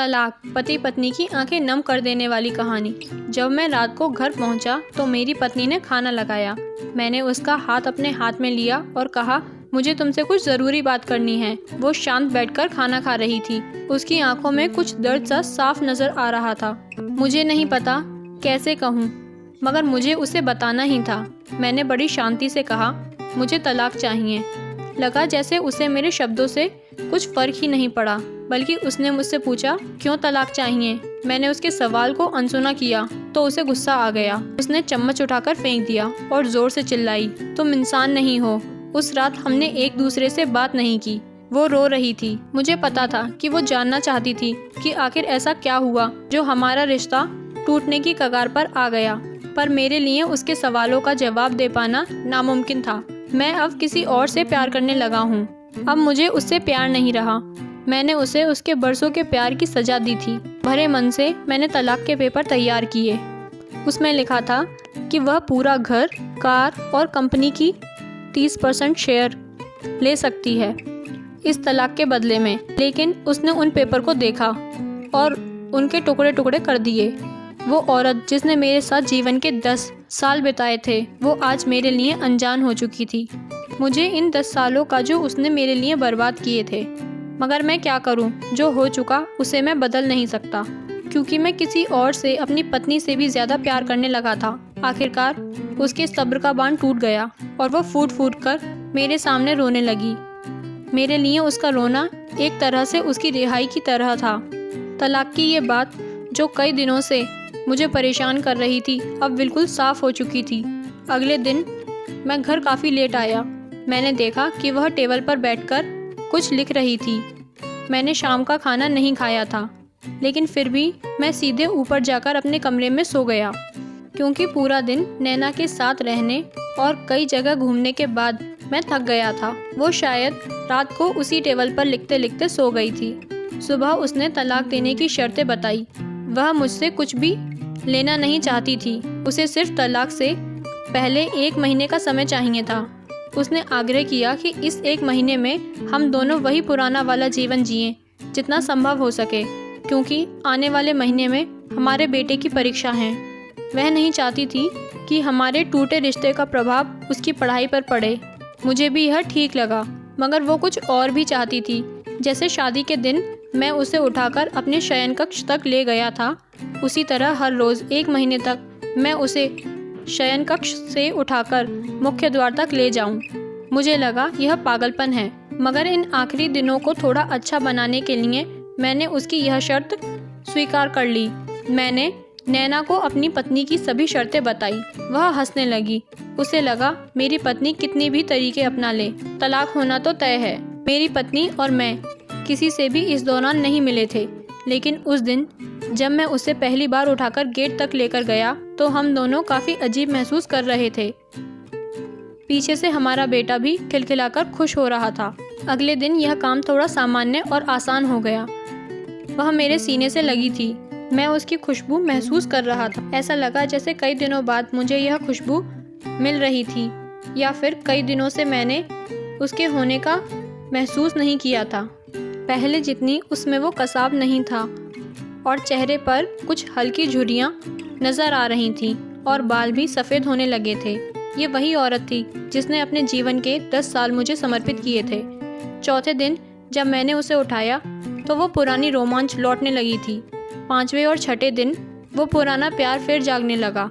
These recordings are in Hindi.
तलाक, पति पत्नी की आंखें नम कर देने वाली कहानी। जब मैं रात को घर पहुंचा तो मेरी पत्नी ने खाना लगाया। मैंने उसका हाथ अपने हाथ में लिया और कहा, मुझे तुमसे कुछ ज़रूरी बात करनी है। वो शांत बैठकर खाना खा रही थी। उसकी आंखों में कुछ दर्द सा साफ नज़र आ रहा था। मुझे नहीं पता कैसे कहूँ, मगर मुझे उसे बताना ही था। मैंने बड़ी शांति से कहा, मुझे तलाक चाहिए। लगा जैसे उसे मेरे शब्दों से कुछ फ़र्क ही नहीं पड़ा, बल्कि उसने मुझसे पूछा, क्यों तलाक चाहिए। मैंने उसके सवाल को अनसुना किया तो उसे गुस्सा आ गया। उसने चम्मच उठाकर फेंक दिया और ज़ोर से चिल्लाई, तुम इंसान नहीं हो। उस रात हमने एक दूसरे से बात नहीं की। वो रो रही थी। मुझे पता था कि वो जानना चाहती थी कि आखिर ऐसा क्या हुआ जो हमारा रिश्ता टूटने की कगार पर आ गया, पर मेरे लिए उसके सवालों का जवाब दे पाना नामुमकिन था। मैं अब किसी और से प्यार करने लगा हूँ। अब मुझे उससे प्यार नहीं रहा। मैंने उसे उसके बरसों के प्यार की सजा दी थी। भरे मन से मैंने तलाक के पेपर तैयार किए। उसमें लिखा था कि वह पूरा घर, कार और कंपनी की 30% शेयर ले सकती है इस तलाक के बदले में। लेकिन उसने उन पेपर को देखा और उनके टुकड़े टुकड़े कर दिए। वो औरत जिसने मेरे साथ जीवन के 10 साल बिताए थे, वो आज मेरे लिए अनजान हो चुकी थी। मुझे इन 10 सालों का जो उसने मेरे लिए बर्बाद किए थे। मगर मैं क्या करूं? जो हो चुका उसे मैं बदल नहीं सकता, क्योंकि मैं किसी और से, अपनी पत्नी से भी ज़्यादा प्यार करने लगा था। आखिरकार उसके सब्र का बांध टूट गया और वो फूट फूट कर मेरे सामने रोने लगी। मेरे लिए उसका रोना एक तरह से उसकी रिहाई की तरह था। तलाक की ये बात जो कई दिनों से मुझे परेशान कर रही थी, अब बिल्कुल साफ हो चुकी थी। अगले दिन मैं घर काफ़ी लेट आया। मैंने देखा कि वह टेबल पर बैठकर कुछ लिख रही थी। मैंने शाम का खाना नहीं खाया था, लेकिन फिर भी मैं सीधे ऊपर जाकर अपने कमरे में सो गया, क्योंकि पूरा दिन नैना के साथ रहने और कई जगह घूमने के बाद मैं थक गया था। वो शायद रात को उसी टेबल पर लिखते लिखते सो गई थी। सुबह उसने तलाक देने की शर्तें बताई। वह मुझसे कुछ भी लेना नहीं चाहती थी। उसे सिर्फ तलाक से पहले 1 महीने का समय चाहिए था। उसने आग्रह किया कि इस 1 महीने में हम दोनों वही पुराना वाला जीवन जिएं जितना संभव हो सके, क्योंकि आने वाले महीने में हमारे बेटे की परीक्षा है। वह नहीं चाहती थी कि हमारे टूटे रिश्ते का प्रभाव उसकी पढ़ाई पर पड़े। मुझे भी यह ठीक लगा, मगर वो कुछ और भी चाहती थी। जैसे शादी के दिन मैं उसे उठाकर अपने शयन कक्ष तक ले गया था, उसी तरह हर रोज़ 1 महीने तक मैं उसे शयन कक्ष से उठाकर मुख्य द्वार तक ले जाऊं। मुझे लगा यह पागलपन है, मगर इन आखिरी दिनों को थोड़ा अच्छा बनाने के लिए मैंने उसकी यह शर्त स्वीकार कर ली। मैंने नैना को अपनी पत्नी की सभी शर्तें बताई। वह हंसने लगी। उसे लगा मेरी पत्नी कितनी भी तरीके अपना ले, तलाक होना तो तय है। मेरी पत्नी और मैं किसी से भी इस दौरान नहीं मिले थे, लेकिन उस दिन जब मैं उसे पहली बार उठाकर गेट तक लेकर गया तो हम दोनों काफ़ी अजीब महसूस कर रहे थे। पीछे से हमारा बेटा भी खिलखिलाकर खुश हो रहा था। अगले दिन यह काम थोड़ा सामान्य और आसान हो गया। वह मेरे सीने से लगी थी। मैं उसकी खुशबू महसूस कर रहा था। ऐसा लगा जैसे कई दिनों बाद मुझे यह खुशबू मिल रही थी, या फिर कई दिनों से मैंने उसके होने का महसूस नहीं किया था। पहले जितनी उसमें वो कसाव नहीं था और चेहरे पर कुछ हल्की झुर्रियाँ नज़र आ रही थीं और बाल भी सफ़ेद होने लगे थे। ये वही औरत थी जिसने अपने जीवन के 10 साल मुझे समर्पित किए थे। चौथे दिन जब मैंने उसे उठाया तो वो पुरानी रोमांच लौटने लगी थी। 5वें और 6ठे दिन वो पुराना प्यार फिर जागने लगा।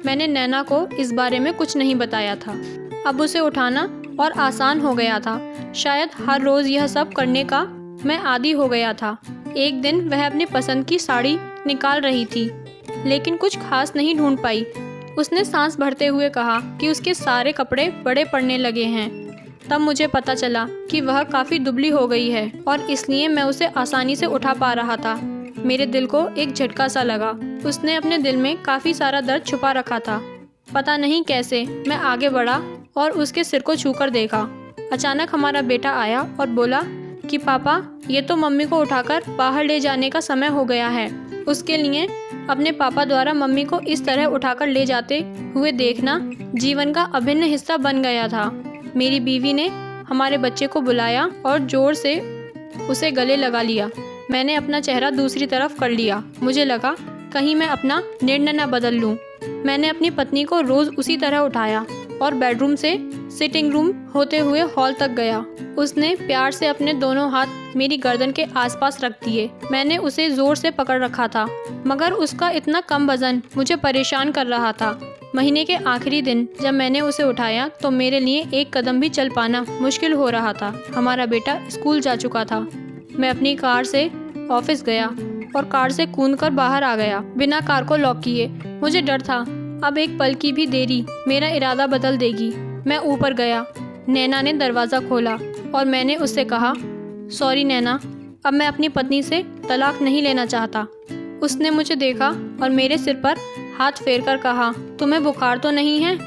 मैंने नैना को इस बारे में कुछ नहीं बताया था। अब उसे उठाना और आसान हो गया था। शायद हर रोज़ यह सब करने का मैं आदी हो गया था। एक दिन वह अपनी पसंद की साड़ी निकाल रही थी, लेकिन कुछ खास नहीं ढूंढ पाई। उसने सांस भरते हुए कहा कि उसके सारे कपड़े बड़े पड़ने लगे हैं। तब मुझे पता चला कि वह काफ़ी दुबली हो गई है और इसलिए मैं उसे आसानी से उठा पा रहा था। मेरे दिल को एक झटका सा लगा। उसने अपने दिल में काफ़ी सारा दर्द छुपा रखा था। पता नहीं कैसे मैं आगे बढ़ा और उसके सिर को छूकर देखा। अचानक हमारा बेटा आया और बोला कि पापा, ये तो मम्मी को उठाकर बाहर ले जाने का समय हो गया है। उसके लिए अपने पापा द्वारा मम्मी को इस तरह उठाकर ले जाते हुए देखना जीवन का अभिन्न हिस्सा बन गया था। मेरी बीवी ने हमारे बच्चे को बुलाया और ज़ोर से उसे गले लगा लिया। मैंने अपना चेहरा दूसरी तरफ कर लिया। मुझे लगा कहीं मैं अपना निर्णय न बदल लूं। मैंने अपनी पत्नी को रोज़ उसी तरह उठाया और बेडरूम से सिटिंग रूम होते हुए हॉल तक गया। उसने प्यार से अपने दोनों हाथ मेरी गर्दन के आसपास रख दिए। मैंने उसे ज़ोर से पकड़ रखा था, मगर उसका इतना कम वजन मुझे परेशान कर रहा था। महीने के आखिरी दिन जब मैंने उसे उठाया तो मेरे लिए एक कदम भी चल पाना मुश्किल हो रहा था। हमारा बेटा स्कूल जा चुका था। मैं अपनी कार से ऑफिस गया और कार से कूदकर बाहर आ गया, बिना कार को लॉक किए। मुझे डर था अब एक पल की भी देरी मेरा इरादा बदल देगी। मैं ऊपर गया। नैना ने दरवाज़ा खोला और मैंने उससे कहा, सॉरी नैना, अब मैं अपनी पत्नी से तलाक नहीं लेना चाहता। उसने मुझे देखा और मेरे सिर पर हाथ फेरकर कहा, तुम्हें बुखार तो नहीं है?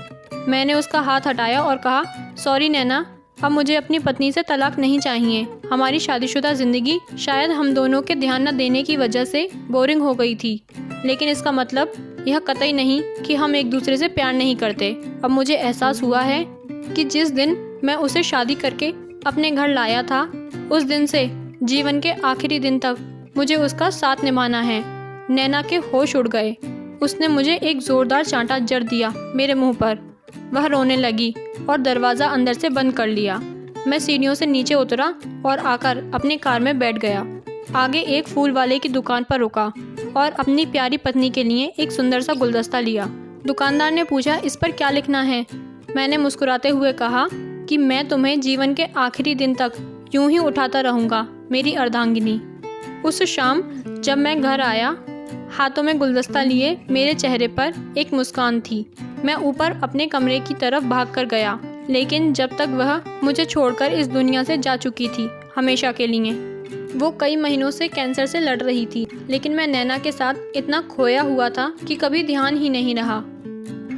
मैंने उसका हाथ हटाया और कहा, सॉरी नैना, अब मुझे अपनी पत्नी से तलाक नहीं चाहिए। हमारी शादीशुदा ज़िंदगी शायद हम दोनों के ध्यान न देने की वजह से बोरिंग हो गई थी, लेकिन इसका मतलब यह कतई नहीं कि हम एक दूसरे से प्यार नहीं करते। अब मुझे एहसास हुआ है कि जिस दिन मैं उसे शादी करके अपने घर लाया था, उस दिन से जीवन के आखिरी दिन तक मुझे उसका साथ निभाना है। नैना के होश उड़ गए। उसने मुझे एक ज़ोरदार चांटा जड़ दिया मेरे मुंह पर। वह रोने लगी और दरवाज़ा अंदर से बंद कर लिया। मैं सीढ़ियों से नीचे उतरा और आकर अपनी कार में बैठ गया। आगे एक फूल वाले की दुकान पर रुका और अपनी प्यारी पत्नी के लिए एक सुंदर सा गुलदस्ता लिया। दुकानदार ने पूछा, इस पर क्या लिखना है? मैंने मुस्कुराते हुए कहा कि मैं तुम्हें जीवन के आखिरी दिन तक यूं ही उठाता रहूँगा, मेरी अर्धांगिनी। उस शाम जब मैं घर आया, हाथों में गुलदस्ता लिए मेरे चेहरे पर एक मुस्कान थी। मैं ऊपर अपने कमरे की तरफ भागकर गया, लेकिन जब तक वह मुझे छोड़कर इस दुनिया से जा चुकी थी हमेशा के लिए। वो कई महीनों से कैंसर से लड़ रही थी, लेकिन मैं नैना के साथ इतना खोया हुआ था कि कभी ध्यान ही नहीं रहा।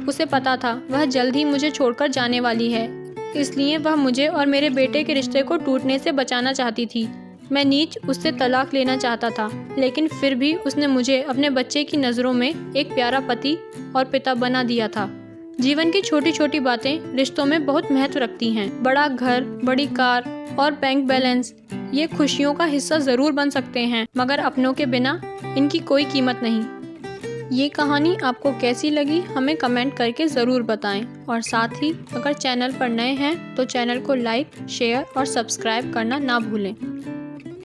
उसे पता था वह जल्द ही मुझे छोड़कर जाने वाली है, इसलिए वह मुझे और मेरे बेटे के रिश्ते को टूटने से बचाना चाहती थी। मैं नीच उससे तलाक लेना चाहता था, लेकिन फिर भी उसने मुझे अपने बच्चे की नज़रों में एक प्यारा पति और पिता बना दिया था। जीवन की छोटी छोटी बातें रिश्तों में बहुत महत्व रखती हैं। बड़ा घर, बड़ी कार और बैंक बैलेंस ये खुशियों का हिस्सा ज़रूर बन सकते हैं, मगर अपनों के बिना इनकी कोई कीमत नहीं। ये कहानी आपको कैसी लगी हमें कमेंट करके ज़रूर बताएं, और साथ ही अगर चैनल पर नए हैं तो चैनल को लाइक, शेयर और सब्सक्राइब करना ना भूलें।